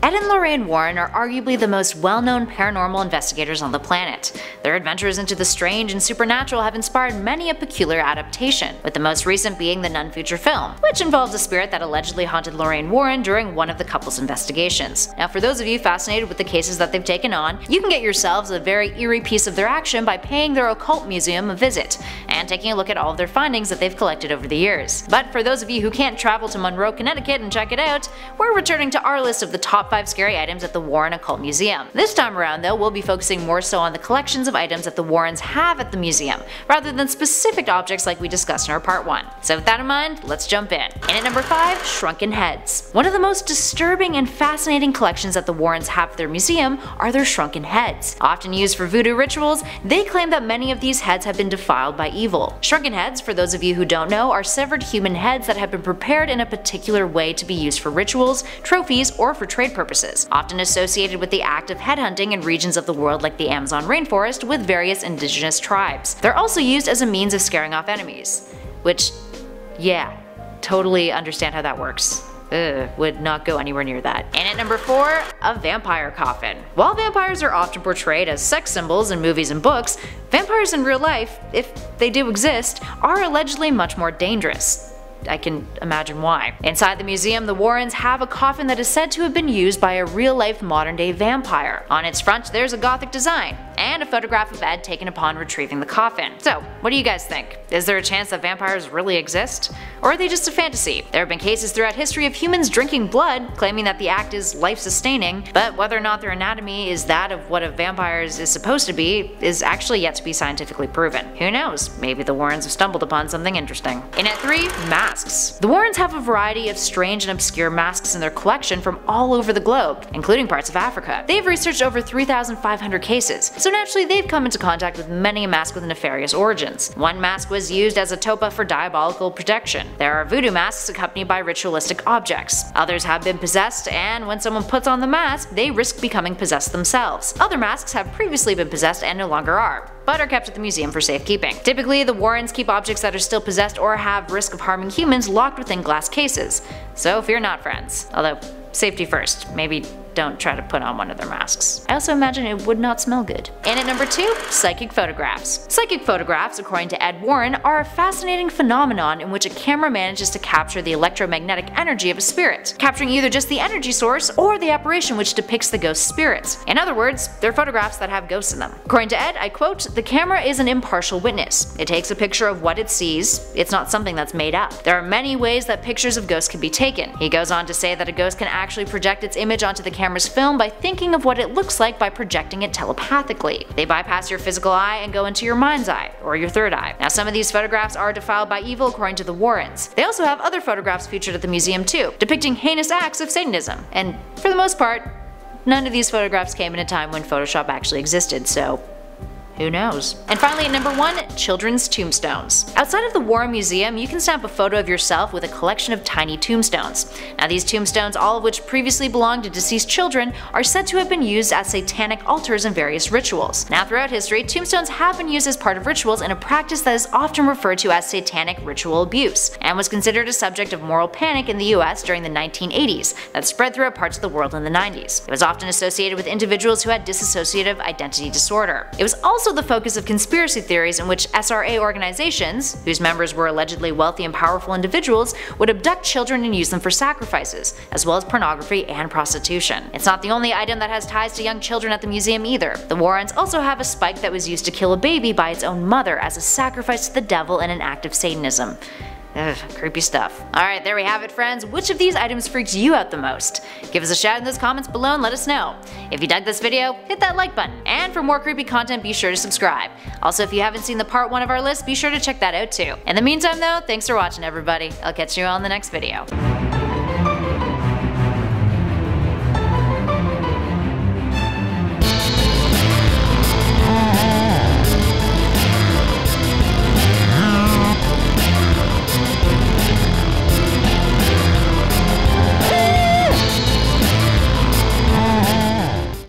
Ed and Lorraine Warren are arguably the most well-known paranormal investigators on the planet. Their adventures into the strange and supernatural have inspired many a peculiar adaptation, with the most recent being the Nun feature film, which involves a spirit that allegedly haunted Lorraine Warren during one of the couple's investigations. Now, for those of you fascinated with the cases that they've taken on, you can get yourselves a very eerie piece of their action by paying their occult museum a visit, and taking a look at all of their findings that they've collected over the years. But for those of you who can't travel to Monroe, Connecticut and check it out, we're returning to our list of the top 5 scary items at the Warren Occult Museum. This time around though, we'll be focusing more so on the collections of items that the Warrens have at the museum, rather than specific objects like we discussed in our part 1. So with that in mind, let's jump in. And at number 5, shrunken heads. One of the most disturbing and fascinating collections that the Warrens have at their museum are their shrunken heads. Often used for voodoo rituals, they claim that many of these heads have been defiled by evil. Shrunken heads, for those of you who don't know, are severed human heads that have been prepared in a particular way to be used for rituals, trophies, or for trade purposes, often associated with the act of headhunting in regions of the world like the Amazon rainforest with various indigenous tribes. They're also used as a means of scaring off enemies. Which, yeah, totally understand how that works. Would not go anywhere near that. And at number 4, a vampire coffin. While vampires are often portrayed as sex symbols in movies and books, vampires in real life, if they do exist, are allegedly much more dangerous. I can imagine why. Inside the museum, the Warrens have a coffin that is said to have been used by a real-life modern-day vampire. On its front, there's a gothic design, and a photograph of Ed taken upon retrieving the coffin. So, what do you guys think? Is there a chance that vampires really exist? Or are they just a fantasy? There have been cases throughout history of humans drinking blood, claiming that the act is life-sustaining, but whether or not their anatomy is that of what a vampire is supposed to be is actually yet to be scientifically proven. Who knows? Maybe the Warrens have stumbled upon something interesting. And at 3, masks. The Warrens have a variety of strange and obscure masks in their collection from all over the globe, including parts of Africa. They've researched over 3,500 cases, so naturally they've come into contact with many a mask with nefarious origins. One mask was used as a topa for diabolical protection. There are voodoo masks accompanied by ritualistic objects. Others have been possessed, and when someone puts on the mask, they risk becoming possessed themselves. Other masks have previously been possessed and no longer are, but are kept at the museum for safekeeping. Typically, the Warrens keep objects that are still possessed or have risk of harming humans locked within glass cases. So fear not, friends. Although, safety first. Maybe don't try to put on one of their masks. I also imagine it would not smell good. And at number 2, psychic photographs. Psychic photographs, according to Ed Warren, are a fascinating phenomenon in which a camera manages to capture the electromagnetic energy of a spirit, capturing either just the energy source or the apparition which depicts the ghost spirits. In other words, they're photographs that have ghosts in them. According to Ed, I quote, "The camera is an impartial witness. It takes a picture of what it sees. It's not something that's made up. There are many ways that pictures of ghosts can be taken." He goes on to say that a ghost can actually project its image onto the camera's film by thinking of what it looks like by projecting it telepathically. They bypass your physical eye and go into your mind's eye, or your third eye. Now, some of these photographs are defiled by evil according to the Warrens. They also have other photographs featured at the museum too, depicting heinous acts of Satanism. And for the most part, none of these photographs came in a time when Photoshop actually existed, so who knows? And finally at number 1, children's tombstones. Outside of the Warren Museum, you can snap a photo of yourself with a collection of tiny tombstones. Now these tombstones, all of which previously belonged to deceased children, are said to have been used as satanic altars in various rituals. Now throughout history, tombstones have been used as part of rituals in a practice that is often referred to as satanic ritual abuse, and was considered a subject of moral panic in the US during the 1980s that spread throughout parts of the world in the 90s. It was often associated with individuals who had dissociative identity disorder. It was also the focus of conspiracy theories in which SRA organizations, whose members were allegedly wealthy and powerful individuals, would abduct children and use them for sacrifices, as well as pornography and prostitution. It's not the only item that has ties to young children at the museum either. The Warrens also have a spike that was used to kill a baby by its own mother as a sacrifice to the devil in an act of Satanism. Ugh, creepy stuff. Alright, there we have it, friends. Which of these items freaks you out the most? Give us a shout in those comments below and let us know. If you dug this video, hit that like button, and for more creepy content, be sure to subscribe. Also, if you haven't seen the part 1 of our list, be sure to check that out too. In the meantime though, thanks for watching everybody. I'll catch you on the next video.